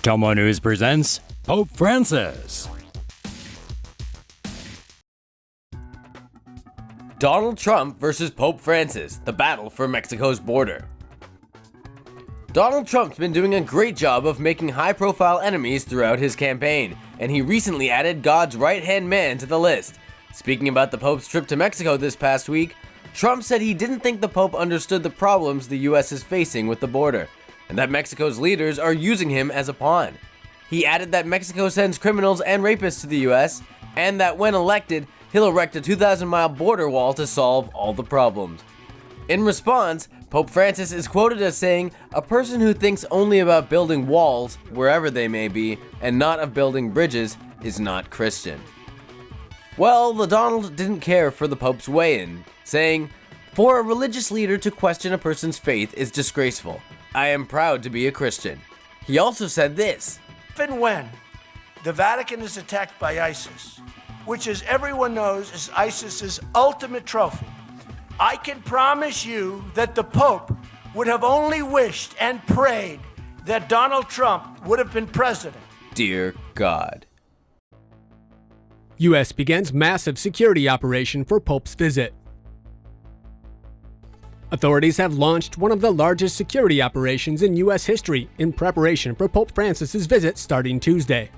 TomoNews presents Pope Francis. Donald Trump versus Pope Francis, the battle for Mexico's border. Donald Trump's been doing a great job of making high-profile enemies throughout his campaign, and he recently added God's right-hand man to the list. Speaking about the Pope's trip to Mexico this past week, Trump said he didn't think the Pope understood the problems the US is facing with the border, and that Mexico's leaders are using him as a pawn. He added that Mexico sends criminals and rapists to the US, and that when elected, he'll erect a 2,000-mile border wall to solve all the problems. In response, Pope Francis is quoted as saying, "A person who thinks only about building walls, wherever they may be, and not of building bridges, is not Christian." Well, the Donald didn't care for the Pope's weigh-in, saying, "For a religious leader to question a person's faith is disgraceful. I am proud to be a Christian." He also said this, If and when the Vatican is attacked by ISIS, which as everyone knows is ISIS's ultimate trophy, I can promise you that the Pope would have only wished and prayed that Donald Trump would have been president. Dear God. U.S. begins massive security operation for Pope's visit. Authorities have launched one of the largest security operations in U.S. history in preparation for Pope Francis's visit starting Tuesday.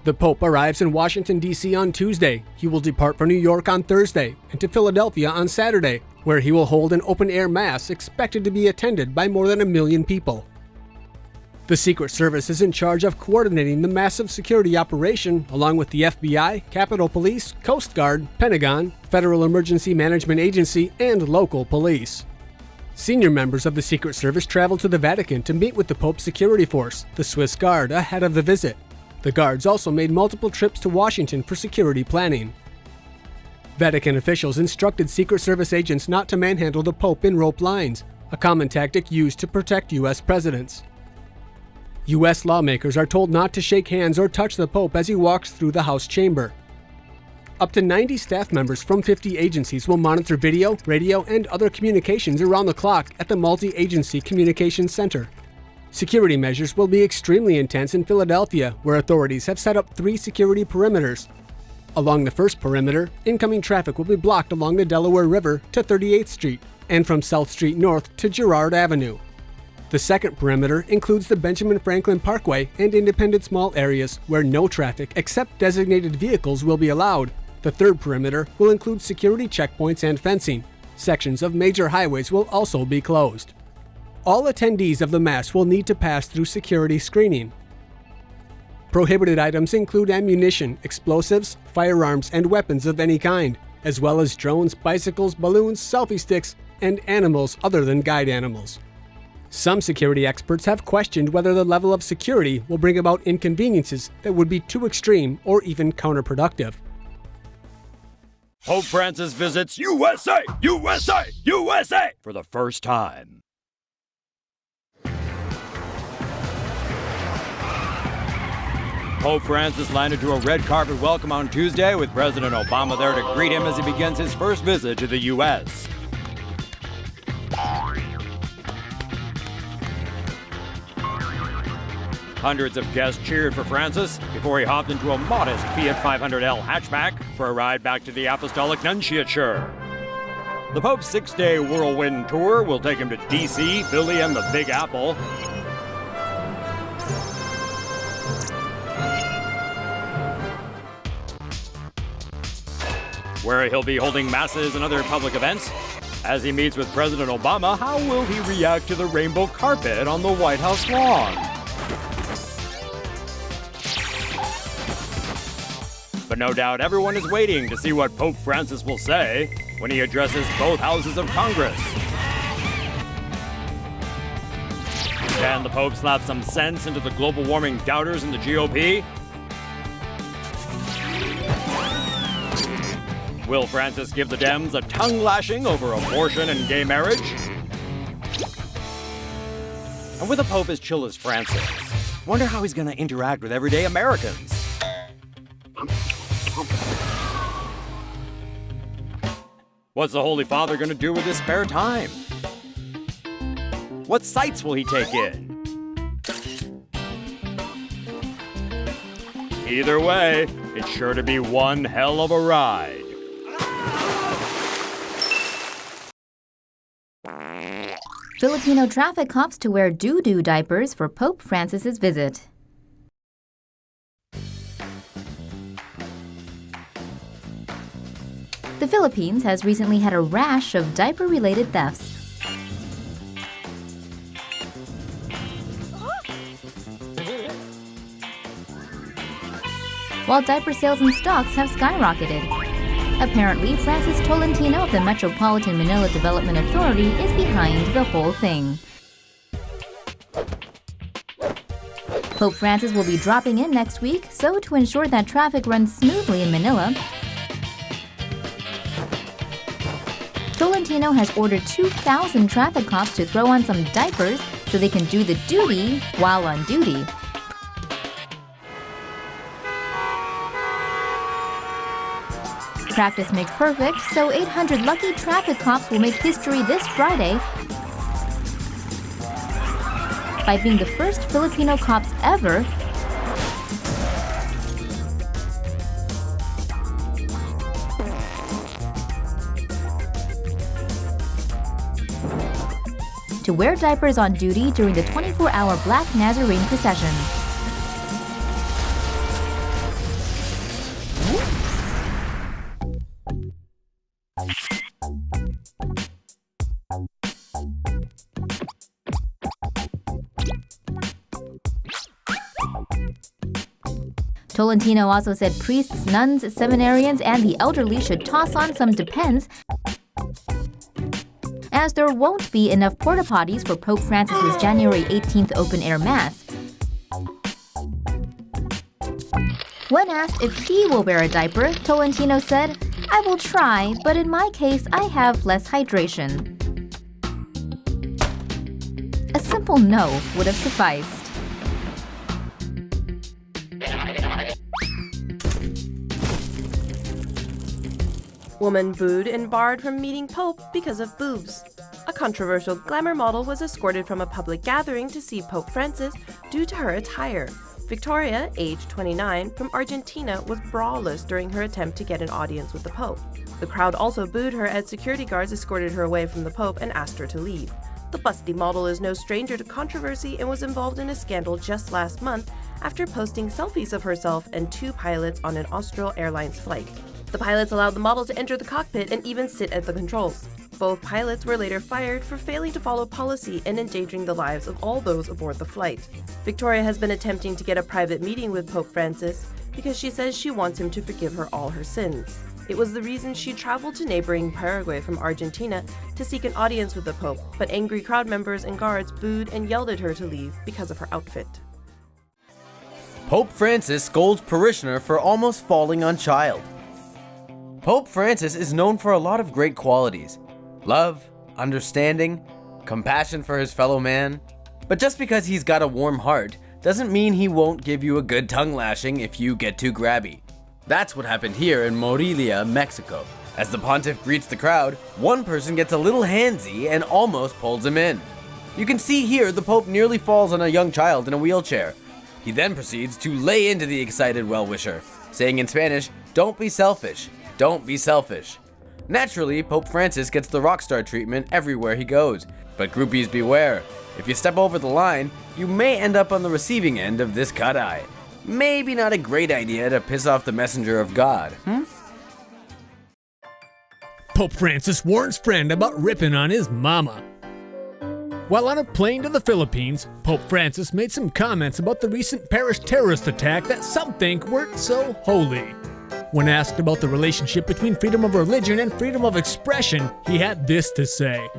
The Pope arrives in Washington, D.C. on Tuesday. He will depart for New York on Thursday and to Philadelphia on Saturday, where he will hold an open-air mass expected to be attended by more than 1 million people. The Secret Service is in charge of coordinating the massive security operation along with the FBI, Capitol Police, Coast Guard, Pentagon, Federal Emergency Management Agency, and local police. Senior members of the Secret Service traveled to the Vatican to meet with the Pope's security force, the Swiss Guard, ahead of the visit. The guards also made multiple trips to Washington for security planning. Vatican officials instructed Secret Service agents not to manhandle the Pope in rope lines, a common tactic used to protect U.S. presidents. U.S. lawmakers are told not to shake hands or touch the Pope as he walks through the House chamber. Up to 90 staff members from 50 agencies will monitor video, radio, and other communications around the clock at the Multi-Agency Communications Center. Security measures will be extremely intense in Philadelphia, where authorities have set up 3 security perimeters. Along the first perimeter, incoming traffic will be blocked along the Delaware River to 38th Street and from South Street North to Girard Avenue. The second perimeter includes the Benjamin Franklin Parkway and independent small areas where no traffic except designated vehicles will be allowed. The third perimeter will include security checkpoints and fencing. Sections of major highways will also be closed. All attendees of the Mass will need to pass through security screening. Prohibited items include ammunition, explosives, firearms, and weapons of any kind, as well as drones, bicycles, balloons, selfie sticks, and animals other than guide animals. Some security experts have questioned whether the level of security will bring about inconveniences that would be too extreme or even counterproductive. Pope Francis visits USA, USA, USA for the first time. Pope Francis landed to a red carpet welcome on Tuesday with President Obama there to greet him as he begins his first visit to the U.S. Hundreds of guests cheered for Francis before he hopped into a modest Fiat 500L hatchback for a ride back to the Apostolic Nunciature. The Pope's 6-day whirlwind tour will take him to D.C., Philly, and the Big Apple. Where he'll be holding masses and other public events. As he meets with President Obama, how will he react to the rainbow carpet on the White House lawn? But no doubt everyone is waiting to see what Pope Francis will say when he addresses both houses of Congress. Can the Pope slap some sense into the global warming doubters in the GOP? Will Francis give the Dems a tongue lashing over abortion and gay marriage? And with a Pope as chill as Francis, wonder how he's going to interact with everyday Americans. What's the Holy Father going to do with his spare time? What sights will he take in? Either way, it's sure to be one hell of a ride. Filipino traffic cops to wear doo-doo diapers for Pope Francis's visit. The Philippines has recently had a rash of diaper-related thefts. While diaper sales and stocks have skyrocketed. Apparently, Francis Tolentino of the Metropolitan Manila Development Authority is behind the whole thing. Pope Francis will be dropping in next week, so to ensure that traffic runs smoothly in Manila, Tolentino has ordered 2,000 traffic cops to throw on some diapers so they can do the duty while on duty. Practice makes perfect, so 800 lucky traffic cops will make history this Friday by being the first Filipino cops ever to wear diapers on duty during the 24-hour Black Nazarene procession. Tolentino also said priests, nuns, seminarians, and the elderly should toss on some Depends, as there won't be enough porta-potties for Pope Francis's January 18th open-air Mass. When asked if he will wear a diaper, Tolentino said, "I will try, but in my case, I have less hydration." A simple no would have sufficed. Woman booed and barred from meeting Pope because of boobs. A controversial glamour model was escorted from a public gathering to see Pope Francis due to her attire. Victoria, aged 29, from Argentina, was braless during her attempt to get an audience with the Pope. The crowd also booed her as security guards escorted her away from the Pope and asked her to leave. The busty model is no stranger to controversy and was involved in a scandal just last month after posting selfies of herself and two pilots on an Austral Airlines flight. The pilots allowed the model to enter the cockpit and even sit at the controls. Both pilots were later fired for failing to follow policy and endangering the lives of all those aboard the flight. Victoria has been attempting to get a private meeting with Pope Francis because she says she wants him to forgive her all her sins. It was the reason she traveled to neighboring Paraguay from Argentina to seek an audience with the Pope, but angry crowd members and guards booed and yelled at her to leave because of her outfit. Pope Francis scolds parishioner for almost falling on child. Pope Francis is known for a lot of great qualities: love, understanding, compassion for his fellow man. But just because he's got a warm heart doesn't mean he won't give you a good tongue lashing if you get too grabby. That's what happened here in Morelia, Mexico. As the pontiff greets the crowd, one person gets a little handsy and almost pulls him in. You can see here the Pope nearly falls on a young child in a wheelchair. He then proceeds to lay into the excited well-wisher, saying in Spanish, "Don't be selfish. Don't be selfish." Naturally, Pope Francis gets the rock star treatment everywhere he goes, but groupies beware. If you step over the line, you may end up on the receiving end of this cut-eye. Maybe not a great idea to piss off the messenger of God, Pope Francis warns friend about ripping on his mama. While on a plane to the Philippines, Pope Francis made some comments about the recent parish terrorist attack that some think weren't so holy. When asked about the relationship between freedom of religion and freedom of expression, he had this to say.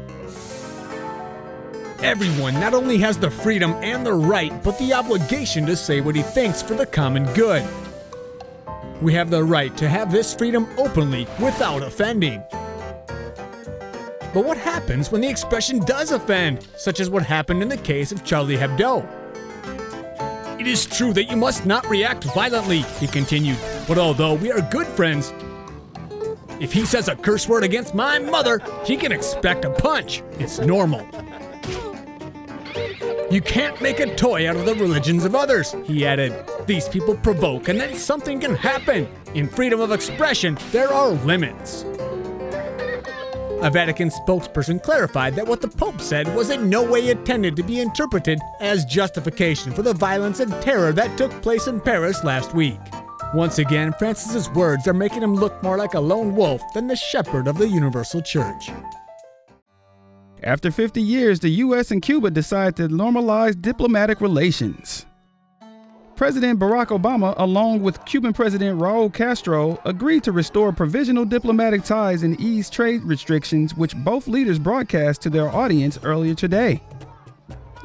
Everyone not only has the freedom and the right, but the obligation to say what he thinks for the common good. We have the right to have this freedom openly without offending. But what happens when the expression does offend, such as what happened in the case of Charlie Hebdo? It is true that you must not react violently, he continued, but although we are good friends, if he says a curse word against my mother, he can expect a punch. It's normal. You can't make a toy out of the religions of others, he added. These people provoke and then something can happen. In freedom of expression, there are limits. A Vatican spokesperson clarified that what the Pope said was in no way intended to be interpreted as justification for the violence and terror that took place in Paris last week. Once again, Francis's words are making him look more like a lone wolf than the shepherd of the Universal Church. After 50 years, the U.S. and Cuba decide to normalize diplomatic relations. President Barack Obama, along with Cuban President Raul Castro, agreed to restore provisional diplomatic ties and ease trade restrictions, which both leaders broadcast to their audience earlier today.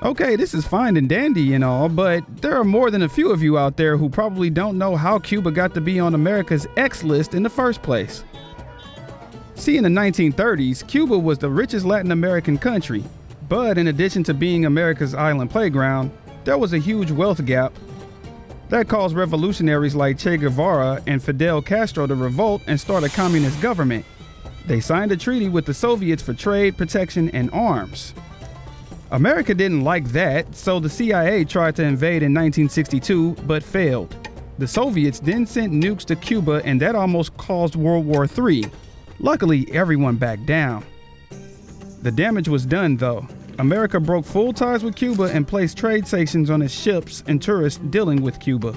Okay, this is fine and dandy and all, but there are more than a few of you out there who probably don't know how Cuba got to be on America's X list in the first place. See, in the 1930s, Cuba was the richest Latin American country, but in addition to being America's island playground, there was a huge wealth gap. That caused revolutionaries like Che Guevara and Fidel Castro to revolt and start a communist government. They signed a treaty with the Soviets for trade, protection, and arms. America didn't like that, so the CIA tried to invade in 1962, but failed. The Soviets then sent nukes to Cuba, and that almost caused World War III. Luckily, everyone backed down. The damage was done, though. America broke full ties with Cuba and placed trade sanctions on its ships and tourists dealing with Cuba.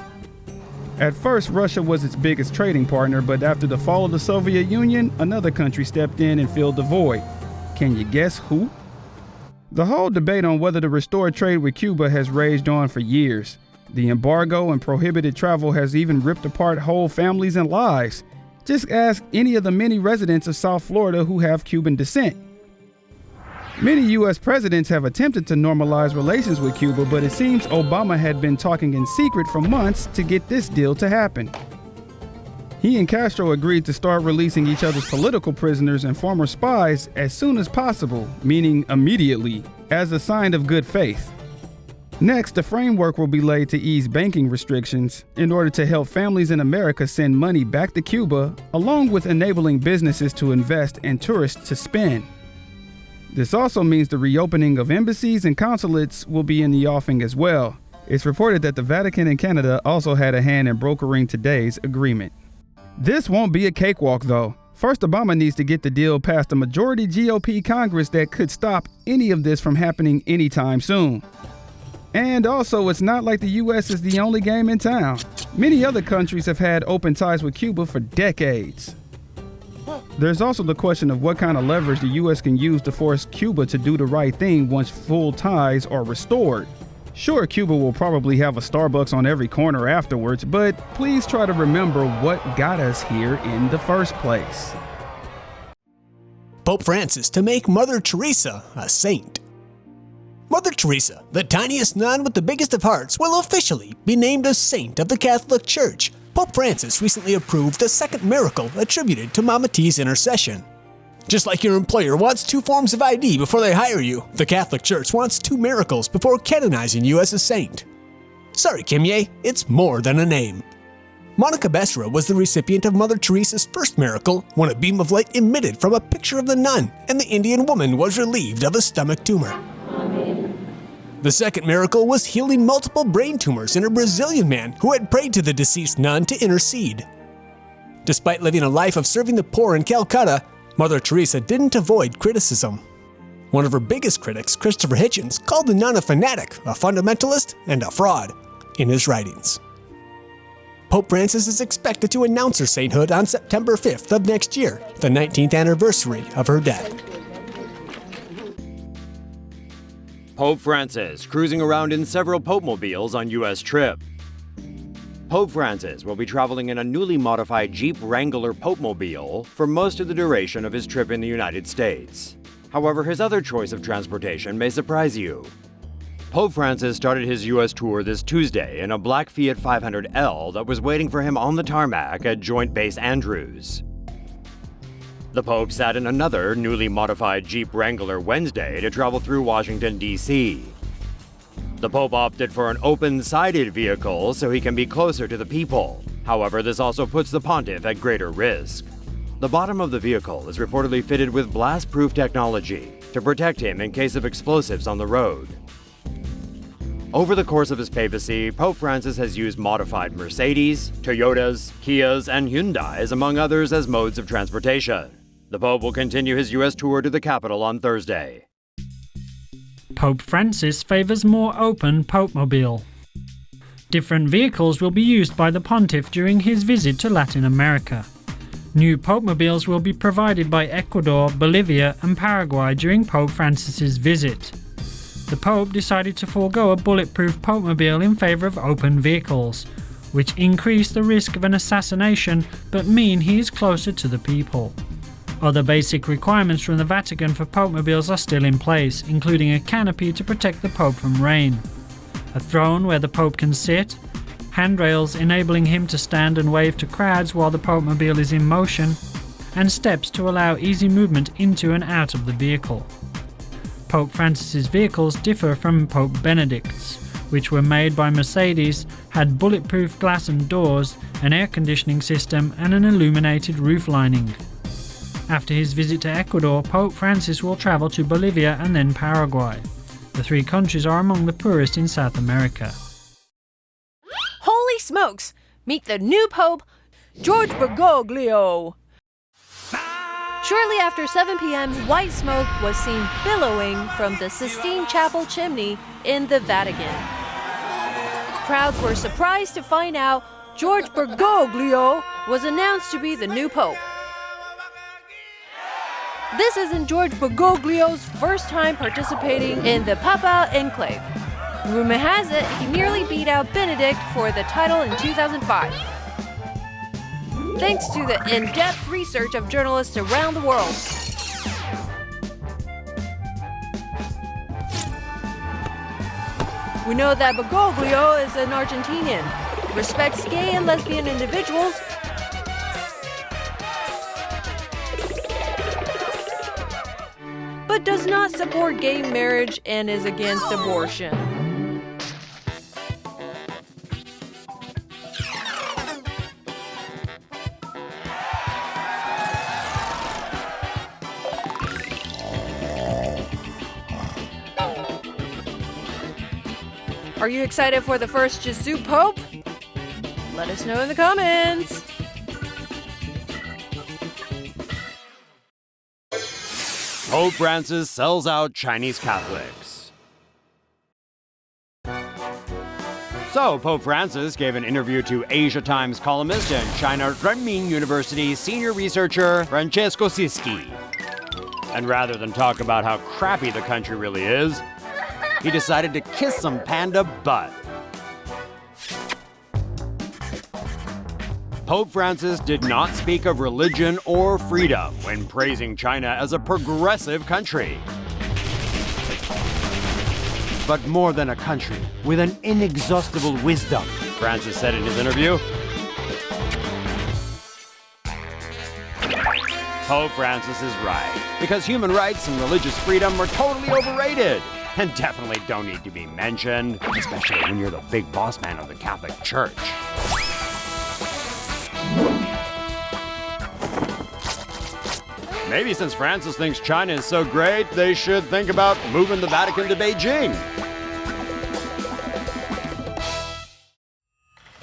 At first, Russia was its biggest trading partner, but after the fall of the Soviet Union, another country stepped in and filled the void. Can you guess who? The whole debate on whether to restore trade with Cuba has raged on for years. The embargo and prohibited travel has even ripped apart whole families and lives. Just ask any of the many residents of South Florida who have Cuban descent. Many U.S. presidents have attempted to normalize relations with Cuba, but it seems Obama had been talking in secret for months to get this deal to happen. He and Castro agreed to start releasing each other's political prisoners and former spies as soon as possible, meaning immediately, as a sign of good faith. Next, a framework will be laid to ease banking restrictions in order to help families in America send money back to Cuba, along with enabling businesses to invest and tourists to spend. This also means the reopening of embassies and consulates will be in the offing as well. It's reported that the Vatican and Canada also had a hand in brokering today's agreement. This won't be a cakewalk, though. First, Obama needs to get the deal past a majority GOP Congress that could stop any of this from happening anytime soon. And also, it's not like the U.S. is the only game in town. Many other countries have had open ties with Cuba for decades. There's also the question of what kind of leverage the U.S. can use to force Cuba to do the right thing once full ties are restored. Sure, Cuba will probably have a Starbucks on every corner afterwards, but please try to remember what got us here in the first place. Pope Francis to make Mother Teresa a saint. Mother Teresa, the tiniest nun with the biggest of hearts, will officially be named a saint of the Catholic Church. Pope Francis recently approved the second miracle attributed to Mama T's intercession. Just like your employer wants 2 forms of ID before they hire you, the Catholic Church wants 2 miracles before canonizing you as a saint. Sorry, Kimye, it's more than a name. Monica Besra was the recipient of Mother Teresa's first miracle when a beam of light emitted from a picture of the nun and the Indian woman was relieved of a stomach tumor. The second miracle was healing multiple brain tumors in a Brazilian man who had prayed to the deceased nun to intercede. Despite living a life of serving the poor in Calcutta, Mother Teresa didn't avoid criticism. One of her biggest critics, Christopher Hitchens, called the nun a fanatic, a fundamentalist, and a fraud in his writings. Pope Francis is expected to announce her sainthood on September 5th of next year, the 19th anniversary of her death. Pope Francis cruising around in several POPEMOBILEs on U.S. trip. Pope Francis will be traveling in a newly modified Jeep Wrangler POPEMOBILE for most of the duration of his trip in the United States. However, his other choice of transportation may surprise you. Pope Francis started his U.S. tour this Tuesday in a black Fiat 500L that was waiting for him on the tarmac at Joint Base Andrews. The Pope sat in another newly modified Jeep Wrangler Wednesday to travel through Washington, D.C. The Pope opted for an open-sided vehicle so he can be closer to the people. However, this also puts the pontiff at greater risk. The bottom of the vehicle is reportedly fitted with blast-proof technology to protect him in case of explosives on the road. Over the course of his papacy, Pope Francis has used modified Mercedes, Toyotas, Kias, and Hyundais, among others, as modes of transportation. The Pope will continue his U.S. tour to the capital on Thursday. Pope Francis favors more open POPEMOBILE. Different vehicles will be used by the pontiff during his visit to Latin America. New POPEMOBILEs will be provided by Ecuador, Bolivia, and Paraguay during Pope Francis's visit. The Pope decided to forego a bulletproof POPEMOBILE in favor of open vehicles, which increase the risk of an assassination but mean he is closer to the people. Other basic requirements from the Vatican for POPEMOBILEs are still in place, including a canopy to protect the Pope from rain, a throne where the Pope can sit, handrails enabling him to stand and wave to crowds while the POPEMOBILE is in motion, and steps to allow easy movement into and out of the vehicle. Pope Francis's vehicles differ from Pope Benedict's, which were made by Mercedes, had bulletproof glass and doors, an air conditioning system, and an illuminated roof lining. After his visit to Ecuador, Pope Francis will travel to Bolivia and then Paraguay. The three countries are among the poorest in South America. Holy smokes! Meet the new Pope, George Bergoglio! Shortly after 7 p.m., white smoke was seen billowing from the Sistine Chapel chimney in the Vatican. Crowds were surprised to find out George Bergoglio was announced to be the new Pope. This isn't George Bergoglio's first time participating in the Papal Enclave. Rumor has it he nearly beat out Benedict for the title in 2005. Thanks to the in-depth research of journalists around the world. We know that Bergoglio is an Argentinian, respects gay and lesbian individuals, but does not support gay marriage and is against abortion. Are you excited for the first Jesuit Pope? Let us know in the comments. Pope Francis sells out Chinese Catholics. So, Pope Francis gave an interview to Asia Times columnist and China Renmin University senior researcher Francesco Siski. And rather than talk about how crappy the country really is, he decided to kiss some panda butt. Pope Francis did not speak of religion or freedom when praising China as a progressive country. But more than a country, with an inexhaustible wisdom, Francis said in his interview. Pope Francis is right, because human rights and religious freedom are totally overrated. And definitely don't need to be mentioned, especially when you're the big boss man of the Catholic Church. Maybe since Francis thinks China is so great, they should think about moving the Vatican to Beijing.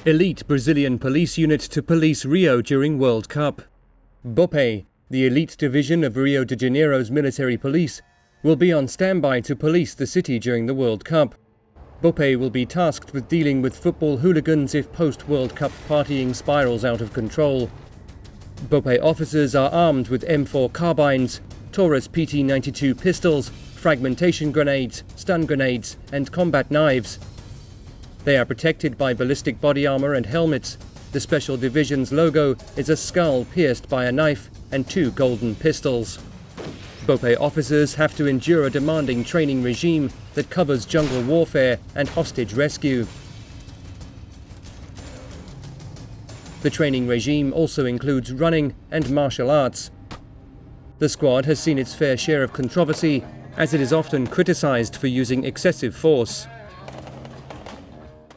Elite Brazilian police unit to police Rio during World Cup. BOPE, the elite division of Rio de Janeiro's military police, will be on standby to police the city during the World Cup. BOPE will be tasked with dealing with football hooligans if post-World Cup partying spirals out of control. BOPE officers are armed with M4 carbines, Taurus PT-92 pistols, fragmentation grenades, stun grenades, and combat knives. They are protected by ballistic body armor and helmets. The Special Division's logo is a skull pierced by a knife and 2 golden pistols. BOPE officers have to endure a demanding training regime that covers jungle warfare and hostage rescue. The training regime also includes running and martial arts. The squad has seen its fair share of controversy, as it is often criticized for using excessive force.